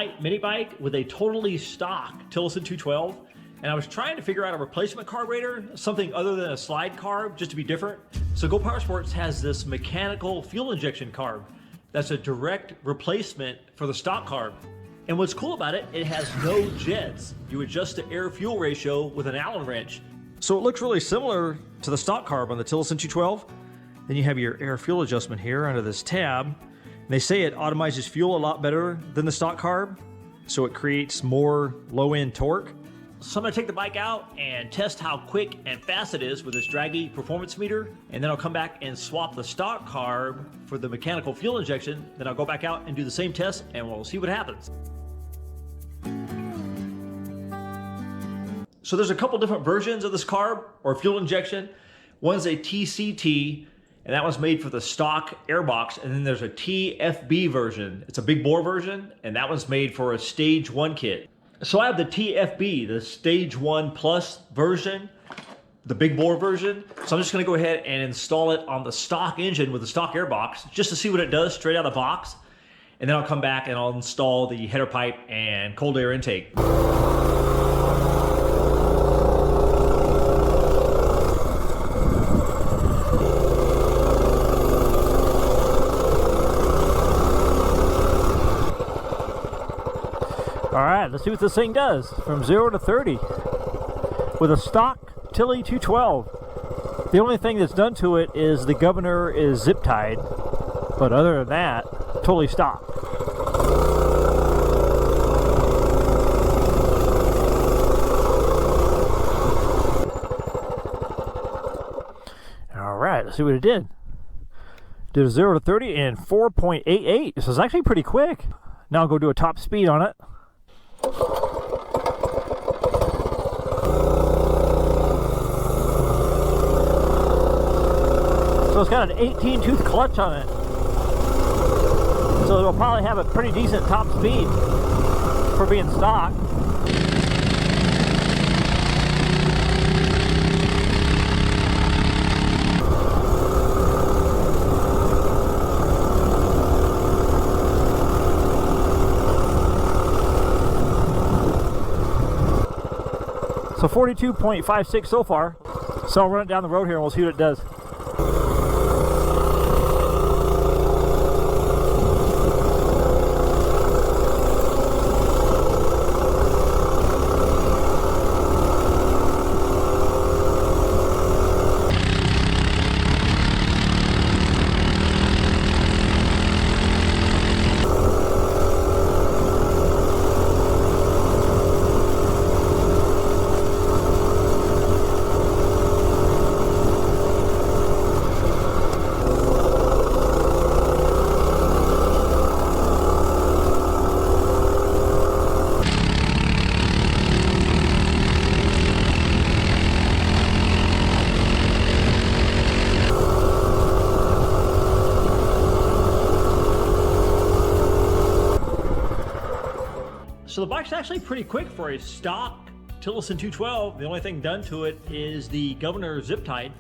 night mini bike with a totally stock Tillotson 212, and I was trying to figure out a replacement carburetor, something other than a slide carb, just to be different. So GoPowerSports has this mechanical fuel injection carb that's a direct replacement for the stock carb. And what's cool about it, it has no jets. You adjust the air-fuel ratio with an Allen wrench. So it looks really similar to the stock carb on the Tillotson 212. Then you have your air-fuel adjustment here under this tab. They say it automizes fuel a lot better than the stock carb, so it creates more low-end torque. So I'm gonna take the bike out and test how quick and fast it is with this draggy performance meter, and then I'll come back and swap the stock carb for the mechanical fuel injection. Then I'll go back out and do the same test, and we'll see what happens. So there's a couple different versions of this carb or fuel injection. One's a TCT, and that one's made for the stock airbox. And then there's a TFB version. It's a big bore version, and that one's made for a stage 1 kit. So I have the TFB, the stage 1 plus version, the big bore version. So I'm just gonna go ahead and install it on the stock engine with the stock airbox, just to see what it does straight out of the box. And then I'll come back and I'll install the header pipe and cold air intake. All right, let's see what this thing does from 0 to 30 with a stock Tilly 212. The only thing that's done to it is the governor is zip tied, but other than that, totally stock. All right, let's see what it did. Did a 0 to 30 in 4.88. This is actually pretty quick. Now I'll go do a top speed on it. So it's got an 18-tooth clutch on it. So it'll probably have a pretty decent top speed for being stock. So 42.56 so far. So I'll run it down the road here and we'll see what it does. So the bike's actually pretty quick for a stock Tillotson 212. The only thing done to it is the governor zip tied.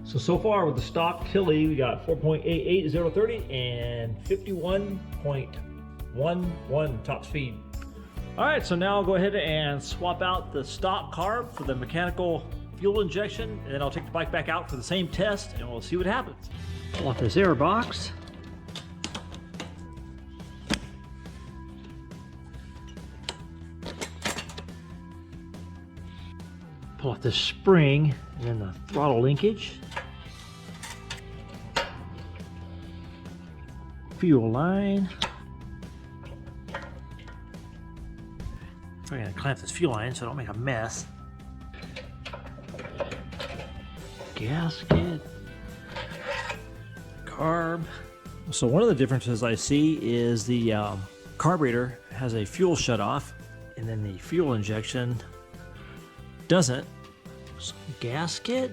So far with the stock Tilly, we got 4.88 0 to 30 and 51.11 top speed. All right, so now I'll go ahead and swap out the stock carb for the mechanical fuel injection, and then I'll take the bike back out for the same test and we'll see what happens. Pull off this air box. Pull off the spring and then the throttle linkage. Fuel line. I'm gonna clamp this fuel line so I don't make a mess. Gasket. Carb. So one of the differences I see is the carburetor has a fuel shutoff, and then the fuel injection doesn't. So gasket.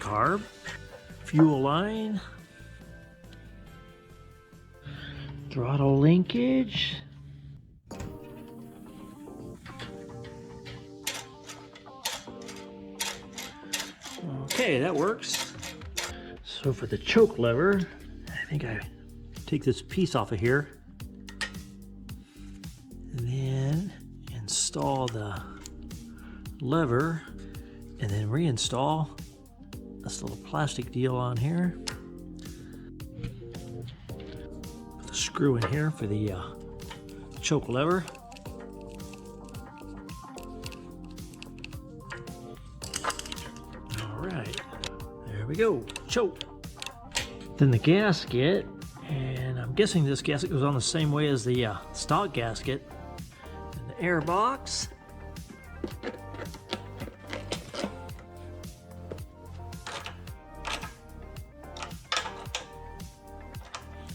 Carb. Fuel line. Throttle linkage. Okay, that works. So for the choke lever, think I take this piece off of here and then install the lever and then reinstall this little plastic deal on here. Put the screw in here for the choke lever. All right, there we go, choke. Then the gasket, and I'm guessing this gasket goes on the same way as the stock gasket. And the air box.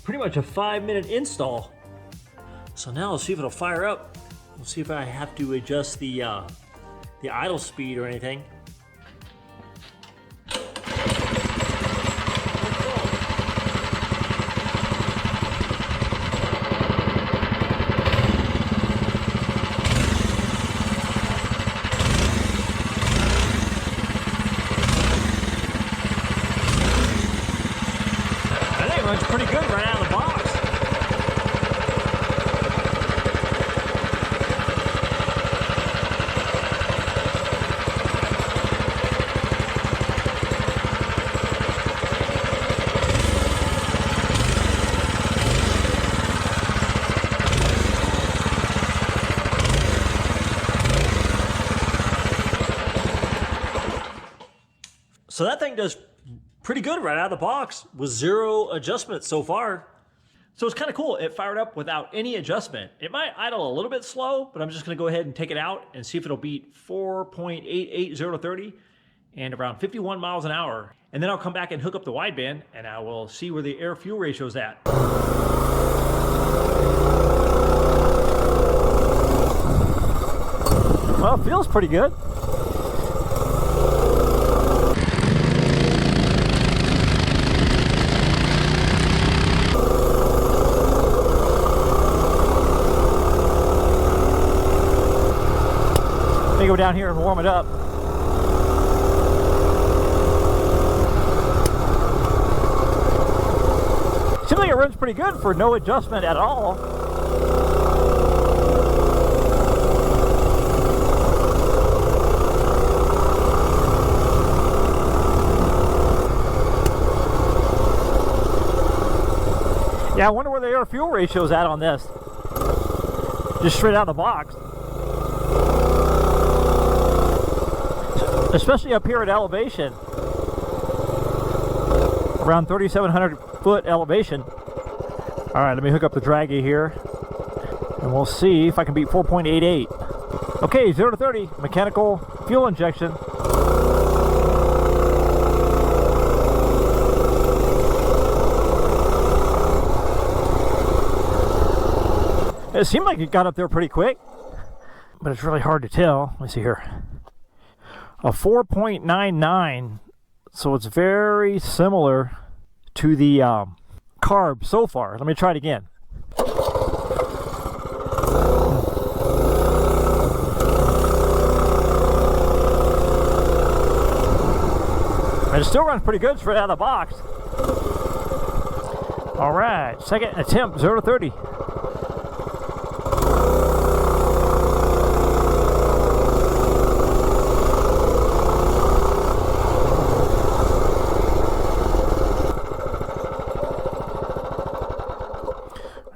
Pretty much a 5-minute install. So now let's see if it'll fire up. We'll see if I have to adjust the idle speed or anything. Runs pretty good right out of the box. So that thing does pretty good right out of the box with 0 adjustments so far. So it's kind of cool. It fired up without any adjustment. It might idle a little bit slow, but I'm just going to go ahead and take it out and see if it'll beat 4.880 to 30 and around 51 miles an hour. And then I'll come back and hook up the wideband and I will see where the air fuel ratio is at. Well, it feels pretty good. Let me go down here and warm it up. Seems like it runs pretty good for no adjustment at all. Yeah, I wonder where the air fuel ratio is at on this. Just straight out of the box. Especially up here at elevation. Around 3,700 foot elevation. Alright, let me hook up the draggy here. And we'll see if I can beat 4.88. Okay, 0 to 30, mechanical fuel injection. It seemed like it got up there pretty quick, but it's really hard to tell. Let me see here. A 4.99, so it's very similar to the carb so far. Let me try it again. And it still runs pretty good straight out of the box. All right, second attempt, 0 to 30.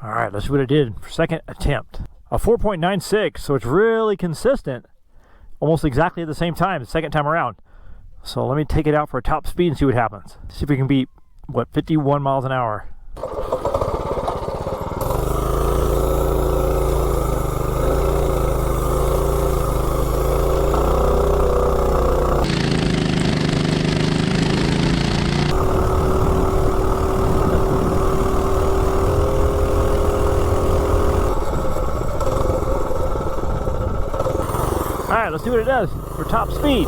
Alright, let's see what it did for second attempt. A 4.96, so it's really consistent. Almost exactly at the same time, the second time around. So let me take it out for a top speed and see what happens. See if we can beat, what, 51 miles an hour. Alright, let's see what it does for top speed.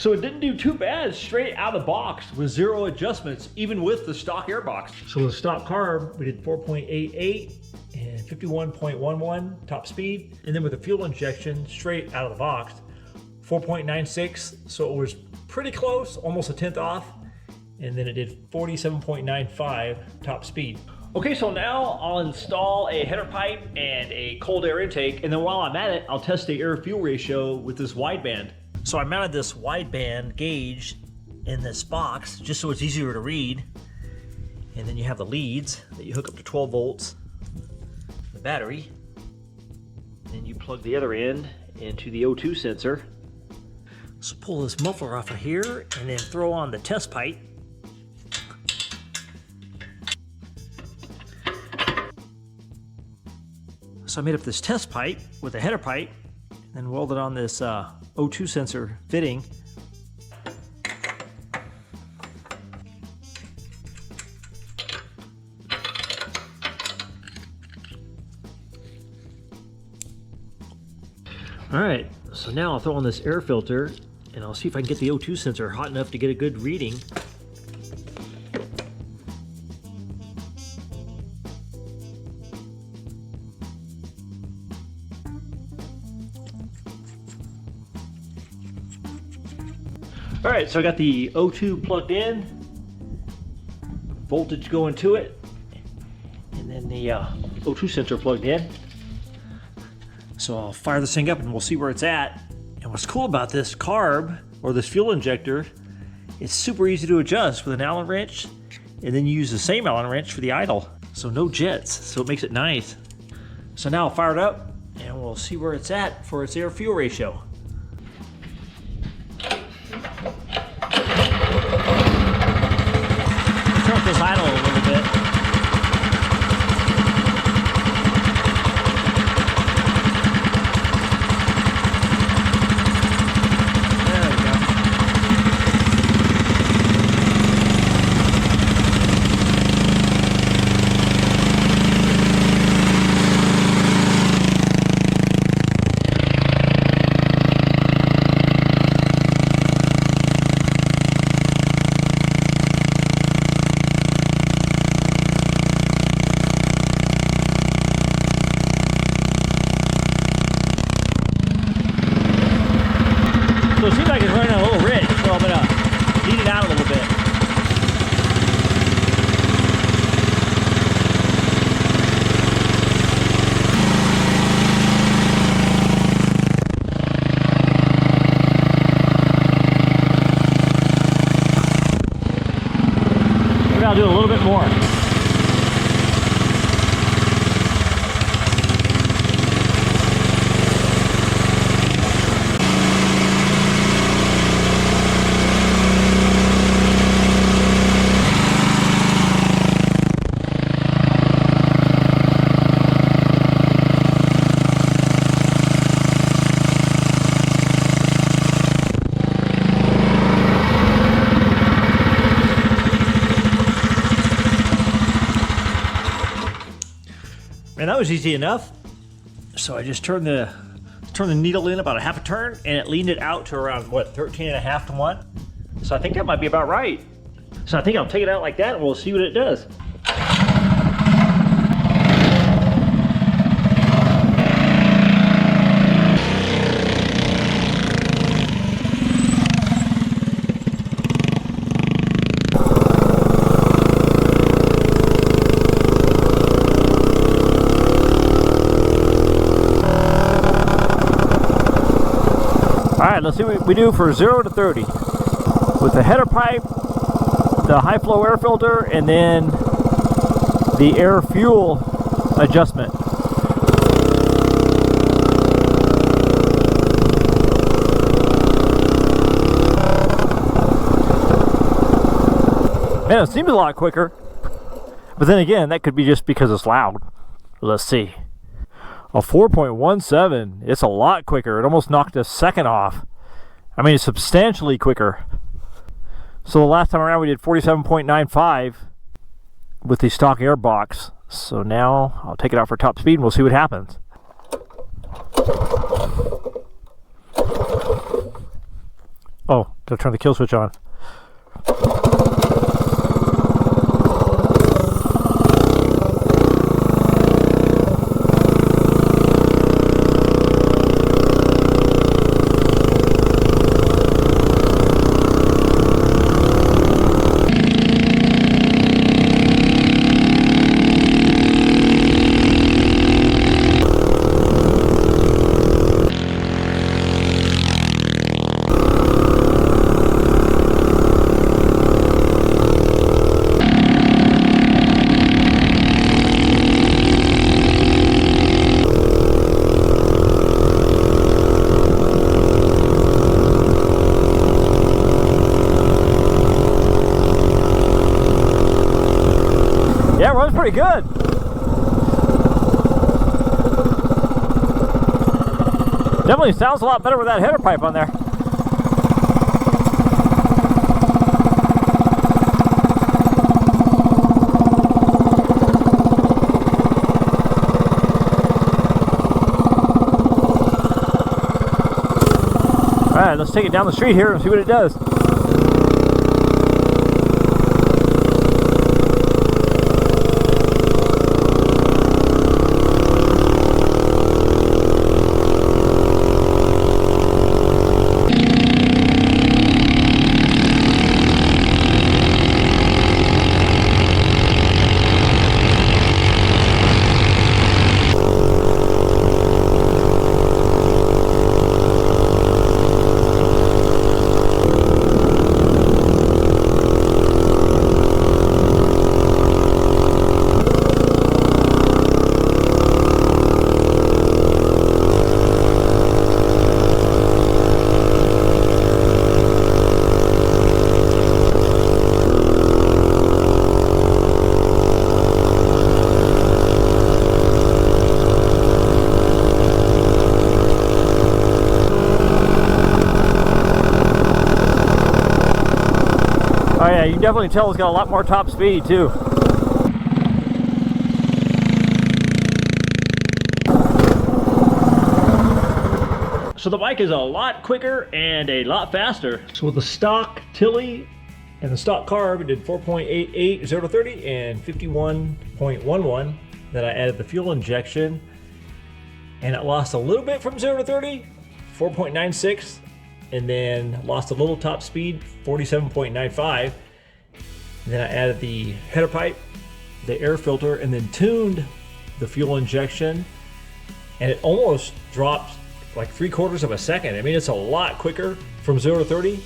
So it didn't do too bad straight out of the box with 0 adjustments, even with the stock airbox. So with stock carb, we did 4.88 and 51.11 top speed. And then with the fuel injection straight out of the box, 4.96. So it was pretty close, almost a tenth off. And then it did 47.95 top speed. Okay, so now I'll install a header pipe and a cold air intake. And then while I'm at it, I'll test the air fuel ratio with this wideband. So I mounted this wideband gauge in this box just so it's easier to read. And then you have the leads that you hook up to 12 volts, the battery. And then you plug the other end into the O2 sensor. So pull this muffler off of here and then throw on the test pipe. So I made up this test pipe with a header pipe and welded on this O2 sensor fitting. All right, so now I'll throw on this air filter and I'll see if I can get the O2 sensor hot enough to get a good reading. All right, so I got the O2 plugged in, voltage going to it, and then the O2 sensor plugged in. So I'll fire this thing up and we'll see where it's at. And what's cool about this carb, or this fuel injector, it's super easy to adjust with an Allen wrench, and then you use the same Allen wrench for the idle. So no jets, so it makes it nice. So now I'll fire it up and we'll see where it's at for its air fuel ratio. Turn up this idle a little bit. There we go. So it seems like it's running a little rich, so I'm gonna lean it out a little bit. Maybe I'll do a little bit more. And that was easy enough. So I just turned the needle in about a half a turn and it leaned it out to around, what, 13.5 to 1? So I think that might be about right. So I think I'll take it out like that and we'll see what it does. Alright, let's see what we do for 0 to 30. With the header pipe, the high flow air filter, and then the air fuel adjustment. Man, it seems a lot quicker. But then again, that could be just because it's loud. Let's see. A 4.17, it's a lot quicker. It almost knocked a second off. I mean, it's substantially quicker. So the last time around we did 47.95 with the stock air box. So now I'll take it out for top speed and we'll see what happens. Oh, gotta turn the kill switch on. Yeah, it runs pretty good. Definitely sounds a lot better with that header pipe on there. Alright, let's take it down the street here and see what it does. Oh yeah, you can definitely tell it's got a lot more top speed too. So the bike is a lot quicker and a lot faster. So with the stock Tilly and the stock carb, it did 4.88 0 to 30 and 51.11. Then I added the fuel injection and it lost a little bit from 0 to 30, 4.96, and then lost a little top speed, 47.95. Then I added the header pipe, the air filter, and then tuned the fuel injection, and it almost dropped like 3/4 of a second. I mean, it's a lot quicker from 0 to 30.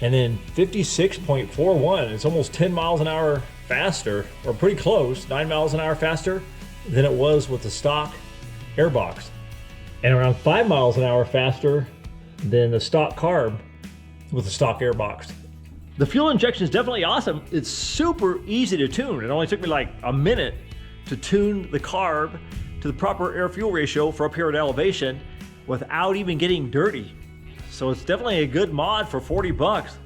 And then 56.41, it's almost 10 miles an hour faster, or pretty close, 9 miles an hour faster than it was with the stock airbox. And around 5 miles an hour faster than the stock carb with the stock airbox. The fuel injection is definitely awesome. It's super easy to tune. It only took me like a minute to tune the carb to the proper air fuel ratio for up here at elevation without even getting dirty. So it's definitely a good mod for 40 bucks.